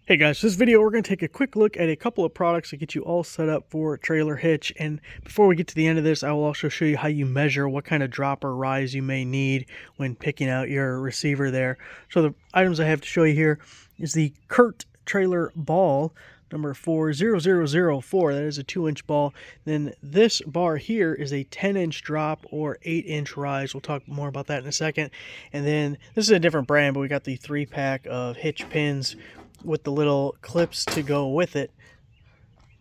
Hey guys, this video we're going to take a quick look at a couple of products to get you all set up for trailer hitch. And before we get to the end of this, I will also show you how you measure what kind of drop or rise you may need when picking out your receiver there. So the items I have to show you here is the Kurt trailer ball number 40004. That is a 2-inch ball. Then this bar here is a 10-inch drop or 8-inch rise. We'll talk more about that in a second. And then this is a different brand, but we got the 3-pack of hitch pins with the little clips to go with it.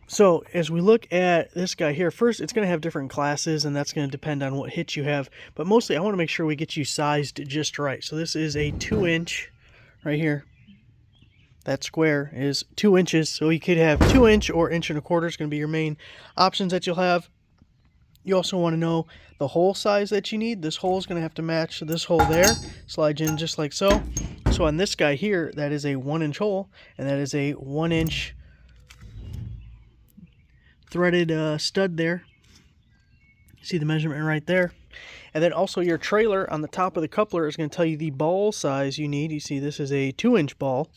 So as we look at this guy here, first it's going to have different classes, and that's going to depend on what hitch you have, but mostly I want to make sure we get you sized just right. So this is a 2-inch right here. That square is 2 inches, so you could have 2-inch or 1.25 is going to be your main options that you'll have. You also want to know the hole size that you need. This hole is going to have to match this hole there. Slides in just like so. So on this guy here, that is a 1-inch hole, and that is a 1-inch threaded stud there. See the measurement right there. And then also your trailer on the top of the coupler is going to tell you the ball size you need. You see this is a 2-inch ball.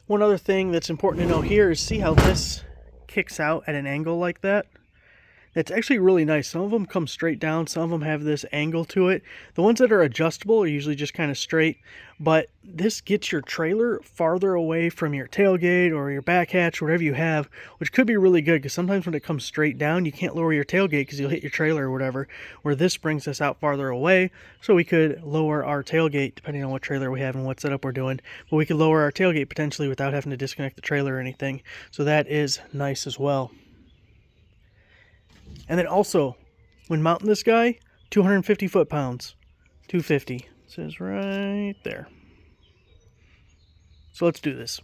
One other thing that's important to know here is see how this kicks out at an angle like that. It's actually really nice. Some of them come straight down, some of them have this angle to it. The ones that are adjustable are usually just kind of straight, but this gets your trailer farther away from your tailgate or your back hatch, whatever you have, which could be really good because sometimes when it comes straight down, you can't lower your tailgate because you'll hit your trailer or whatever, where this brings us out farther away, so we could lower our tailgate depending on what trailer we have and what setup we're doing, but we could lower our tailgate potentially without having to disconnect the trailer or anything, so that is nice as well. And then also, when mounting this guy, 250 foot-pounds. 250. It says right there. So let's do this.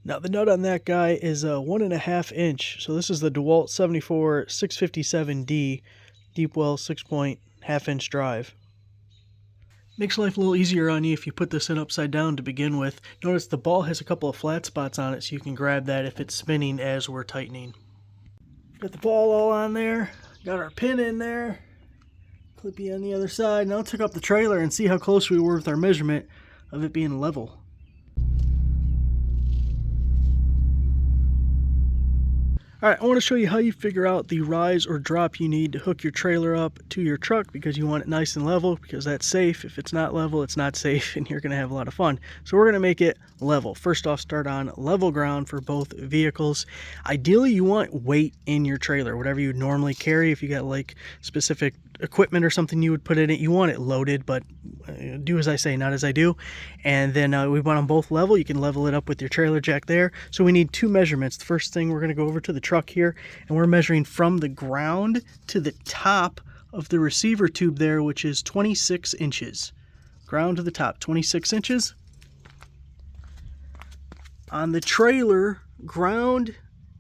Now the nut on that guy is a 1.5 inch. So this is the DeWalt 74 657D deep well 6-point half-inch drive. Makes life a little easier on you if you put this in upside down to begin with. Notice the ball has a couple of flat spots on it, so you can grab that if it's spinning as we're tightening. Got the ball all on there, got our pin in there, clippy on the other side. Now let's hook up the trailer and see how close we were with our measurement of it being level. Alright, I want to show you how you figure out the rise or drop you need to hook your trailer up to your truck because you want it nice and level, because that's safe. If it's not level, it's not safe, and you're going to have a lot of fun. So we're going to make it level. First off, start on level ground for both vehicles. Ideally, you want weight in your trailer, whatever you normally carry. If you got like specific equipment or something you would put in it, you want it loaded, but do as I say, not as I do. And then we want them both level. You can level it up with your trailer jack there. So we need two measurements. The first thing, we're going to go over to the truck here, and we're measuring from the ground to the top of the receiver tube there, which is 26 inches. Ground to the top, 26 inches. On the trailer, ground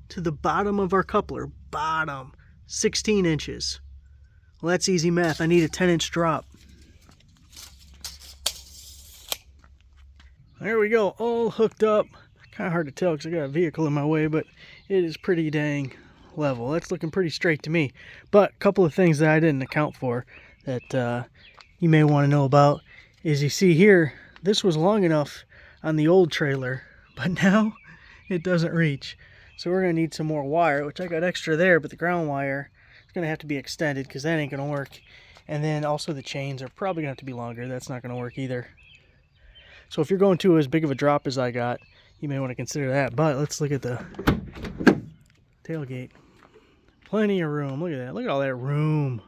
to the bottom of our coupler, bottom, 16 inches. Well, that's easy math. I need a 10-inch drop. There we go, all hooked up. Kind of hard to tell because I got a vehicle in my way, but it is pretty dang level. That's looking pretty straight to me. But a couple of things that I didn't account for that you may want to know about is, you see here, this was long enough on the old trailer, but now it doesn't reach. So we're going to need some more wire, which I got extra there, but the ground wire is going to have to be extended because that ain't going to work. And then also the chains are probably going to have to be longer. That's not going to work either. So if you're going to as big of a drop as I got, you may want to consider that. But let's look at the tailgate. Plenty of room. Look at that. Look at all that room.